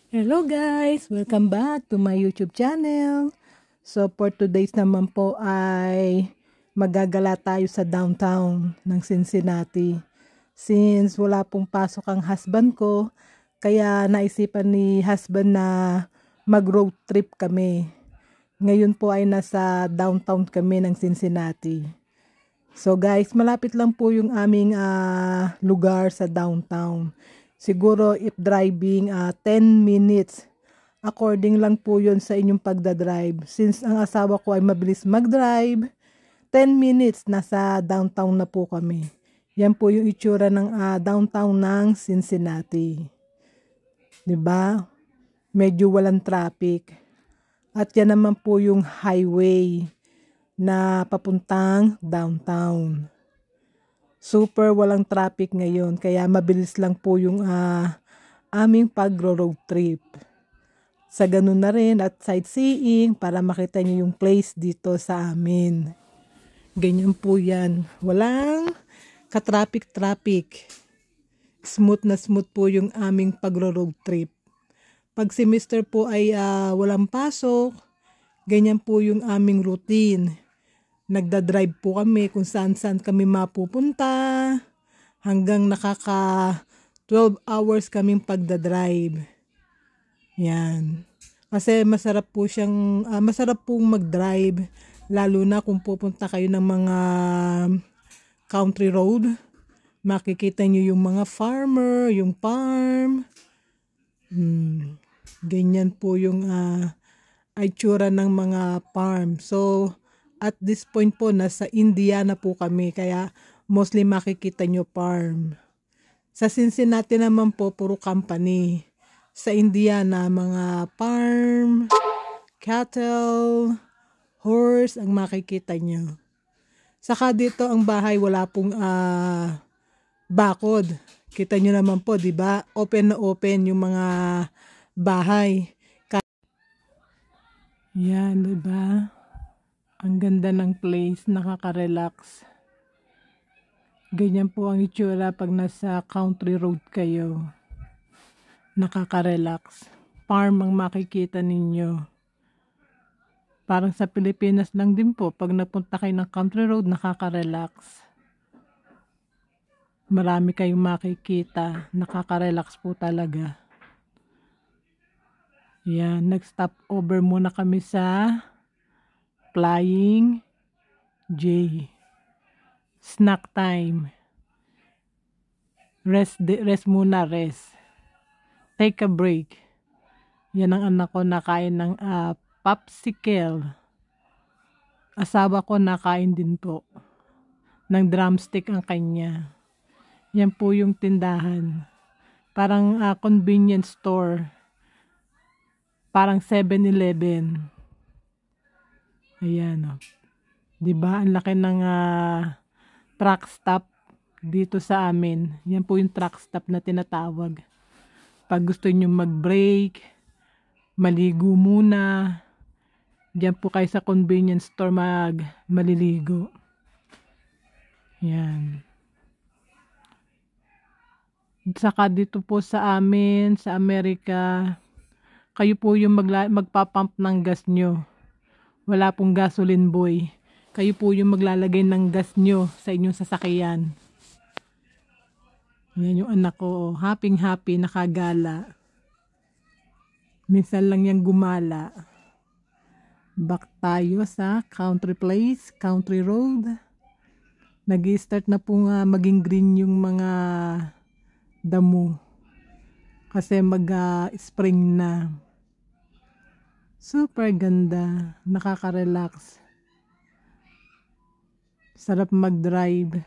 Hello guys! Welcome back to my YouTube channel. So for today's naman po ay magagala tayo sa downtown ng Cincinnati. Since wala pong pasok ang husband ko, kaya naisipan ni husband na mag-road trip kami. Ngayon po ay nasa downtown kami ng Cincinnati. So guys, malapit lang po yung aming lugar sa downtown. Siguro if driving 10 minutes. According lang po yun sa inyong pagdadrive. Since ang asawa ko ay mabilis mag-drive, 10 minutes nasa downtown na po kami. Yan po yung itsura ng downtown ng Cincinnati. 'Di ba? Medyo walang traffic. At yan naman po yung highway na papuntang downtown. Super walang traffic ngayon, kaya mabilis lang po yung aming pag-road trip. Sa ganun na rin at sightseeing para makita nyo yung place dito sa amin. Ganyan po yan. Walang ka-traffic. Smooth na smooth po yung aming pag-road trip. Pag semester po ay walang pasok, ganyan po yung aming routine. Nagda-drive po kami kung saan kami mapupunta hanggang nakaka 12 hours kaming pagda-drive. Yan. Kasi masarap pong mag-drive lalo na kung pupunta kayo ng mga country road. Makikita nyo yung mga farmer, yung farm. Ganyan po yung itsura ng mga farm. So at this point po, nasa Indiana po kami, kaya mostly makikita nyo farm. Sa Cincinnati naman po, puro company. Sa Indiana, mga farm, cattle, horse, ang makikita nyo. Saka dito ang bahay, wala pong bakod. Kita nyo naman po, di ba? Open na open yung mga bahay. Yan, di ba? Ang ganda ng place, nakaka-relax. Ganyan po ang itsura pag nasa country road kayo. Nakaka-relax. Farm ang makikita ninyo. Parang sa Pilipinas lang din po, pag napunta kayo ng country road, nakaka-relax. Marami kayong makikita. Nakaka-relax po talaga. Yan, nag-stop over muna kami sa Flying J. Snack time. Rest muna, rest. Take a break. Yan ang anak ko nakain ng popsicle. Asawa ko nakain din po. Ng drumstick ang kanya. Yan po yung tindahan. Parang convenience store. Parang 7-Eleven. Ayan o. Diba? Ang laki ng truck stop dito sa amin. Yan po yung truck stop na tinatawag. Pag gusto nyo mag-break, maligo muna, diyan po kayo sa convenience store maliligo. Yan. Saka dito po sa amin, sa Amerika, kayo po yung magpapump ng gas nyo. Wala pong gasoline boy. Kayo po yung maglalagay ng gas nyo sa inyong sasakyan. Yan yung anak ko. Happy, nakagala. Minsan lang yung gumala. Back tayo sa country place, country road. Nag-i-start na po maging green yung mga damo. Kasi mag-spring na. Super ganda, nakaka-relax. Sarap mag-drive.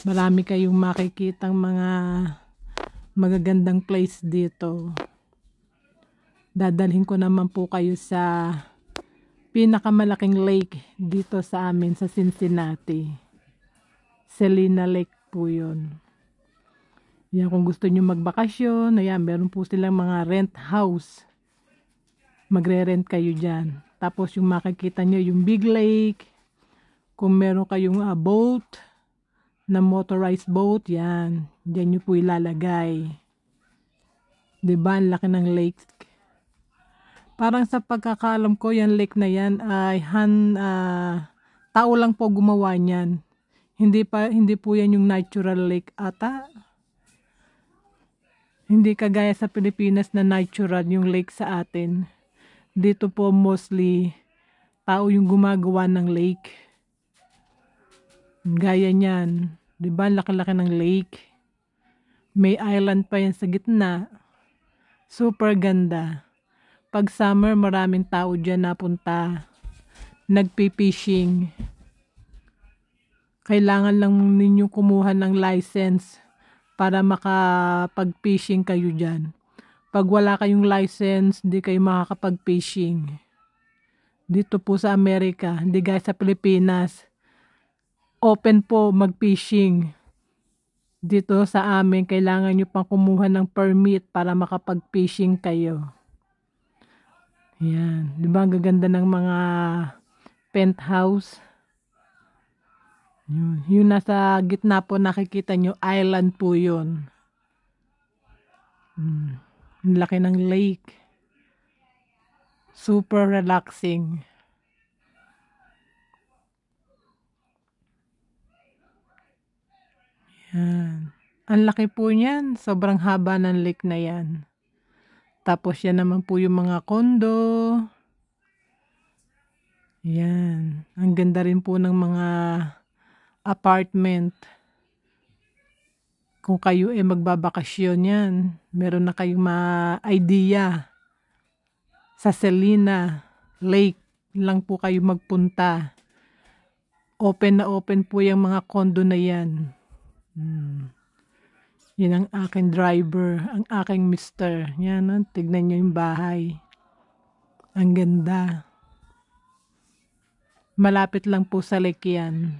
Marami kayong makikitang mga magagandang place dito. Dadalhin ko naman po kayo sa pinakamalaking lake dito sa amin sa Cincinnati. Celina Lake po yun. Yan, kung gusto nyo magbakasyon, ayan, meron po silang mga rent house. Magre-rent kayo dyan. Tapos yung makikita nyo yung big lake. Kung meron kayong boat, na motorized boat, yan. Diyan nyo po ilalagay. Diba? Ang laki ng lake. Parang sa pagkakaalam ko, yan lake na yan ay tao lang po gumawa niyan. Hindi po yan yung natural lake ata. Hindi kagaya sa Pilipinas na natural yung lake sa atin. Dito po mostly tao yung gumagawa ng lake. Gaya niyan, 'di ba? Laki-laki ng lake. May island pa yan sa gitna. Super ganda. Pag summer, maraming tao dyan napunta. Nagpi-fishing. Kailangan lang ninyo kumuha ng license para makapag-fishing kayo dyan. Pag wala kayong license, hindi kayo makakapag-fishing. Dito po sa Amerika, hindi gaya sa Pilipinas. Open po mag-fishing. Dito sa amin, kailangan nyo pang kumuha ng permit para makapag-fishing kayo. Yan. Di ba ang gaganda ng mga penthouse? Yung nasa gitna po nakikita nyo, island po yun. Ang laki ng lake. Super relaxing. Yan. Ang laki po niyan. Sobrang haba ng lake na yan. Tapos yan naman po yung mga condo. Yan. Ang ganda rin po ng mga apartment. Kung kayo ay magbabakasyon yan, meron na kayong idea. Sa Selena Lake lang po kayo magpunta. Open na open po yung mga condo na yan. Yan ang aking driver, ang aking mister. Yan, tignan nyo yung bahay. Ang ganda. Malapit lang po sa lake yan.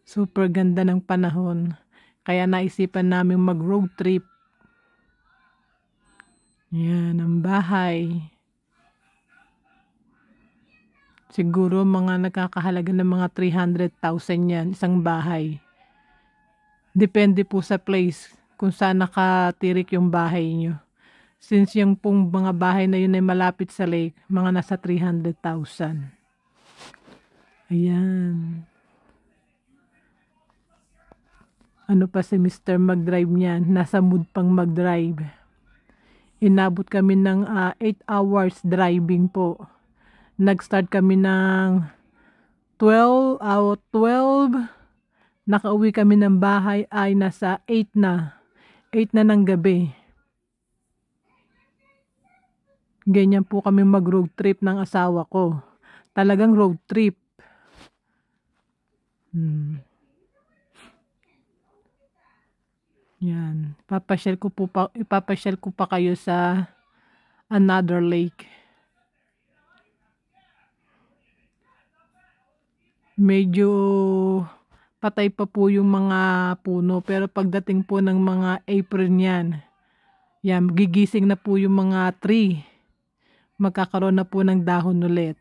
Super ganda ng panahon. Kaya naisipan namin mag-road trip. Yan ang bahay. Siguro mga nagkakahalaga ng mga 300,000 yan, isang bahay. Depende po sa place kung saan nakatirik yung bahay nyo. Since yung pong mga bahay na yun ay malapit sa lake, mga nasa 300,000. Ayan. Ano pa si Mr. mag-drive niyan? Nasa mood pang mag-drive. Inabot kami ng 8 hours driving po. Nag-start kami ng 12. Nakauwi kami ng bahay ay nasa 8 na. 8 na ng gabi. Ganyan po kami mag-road trip ng asawa ko. Talagang road trip. Yan. Ipapasyal ko pa kayo sa another lake. Medyo patay pa po yung mga puno, pero pagdating po ng mga April niyan, yan, gigising na po yung mga tree. Magkakaroon na po ng dahon ulit.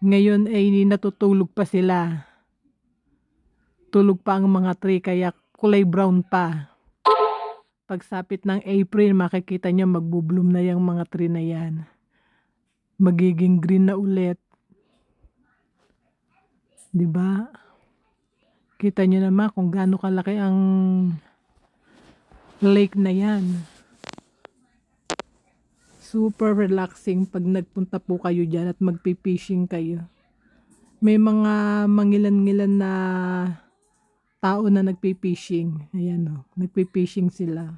Ngayon ay natutulog pa sila. Tulog pa ang mga tree kaya kulay brown pa. Pagsapit ng April, makikita nyo magbubloom na yung mga tree na yan. Magiging green na ulit. Diba? Kita nyo naman kung gaano kalaki ang lake na yan. Super relaxing pag nagpunta po kayo dyan at magpipishing kayo. May mga mangilan-ngilan na tao na nagpipishing. Ayan o, nagpipishing sila.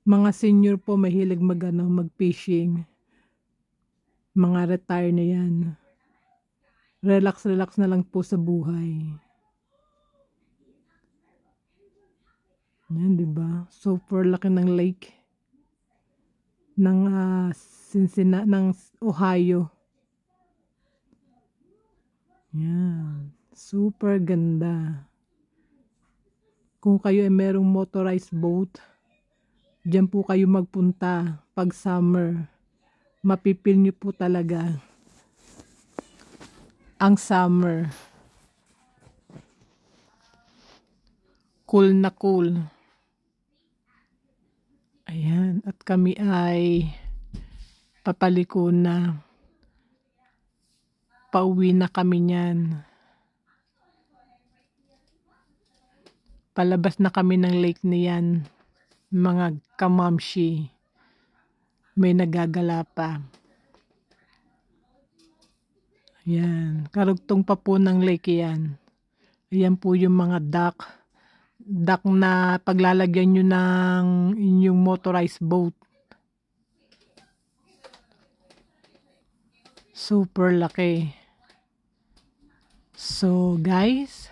Mga senior po mahilig magpishing. Mga retire na yan. Relax na lang po sa buhay. Yan, diba? Super laki ng lake ng ng Ohio. Yan. Super ganda. Kung kayo ay merong motorized boat, diyan po kayo magpunta pag summer. Mapipil nyo po talaga ang summer. Cool na cool. Ayan. Yan, at kami ay papaliko na. Pauwi na kami niyan. Palabas na kami ng lake niyan, mga kamamshi. May nagagala pa. Yan, karugtong pa po ng lake yan. Ayan po yung mga duck na paglalagyan nyo ng inyong motorized boat. Super laki. So guys,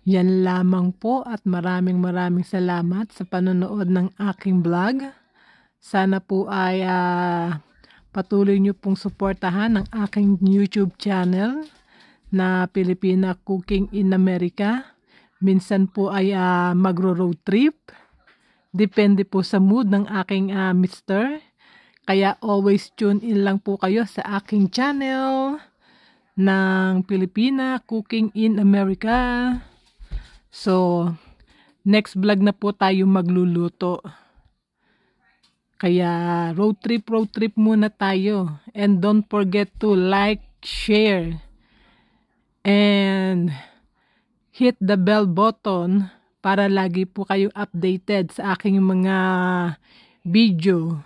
yan lamang po at maraming salamat sa panonood ng aking vlog. Sana po ay patuloy nyo pong suportahan ang aking YouTube channel na Pilipina Cooking in America. Minsan po ay magro-road trip. Depende po sa mood ng aking mister. Kaya always tune in lang po kayo sa aking channel ng Pilipina Cooking in America. So, next vlog na po tayo magluluto. Kaya road trip muna tayo. And don't forget to like, share, and hit the bell button para lagi po kayo updated sa aking mga video.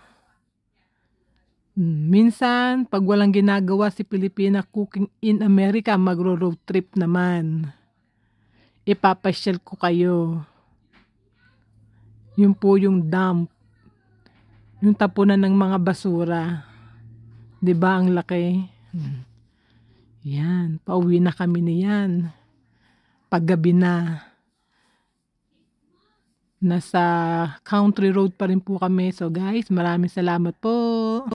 Minsan, pag walang ginagawa si Pilipina Cooking in America, magro-road trip naman. Ipapasyal ko kayo. Yun po yung dump. Yung tapunan ng mga basura. 'Di ba ang laki? Yan, pauwi na kami niyan. Paggabi na. Nasa country road pa rin po kami. So guys, maraming salamat po.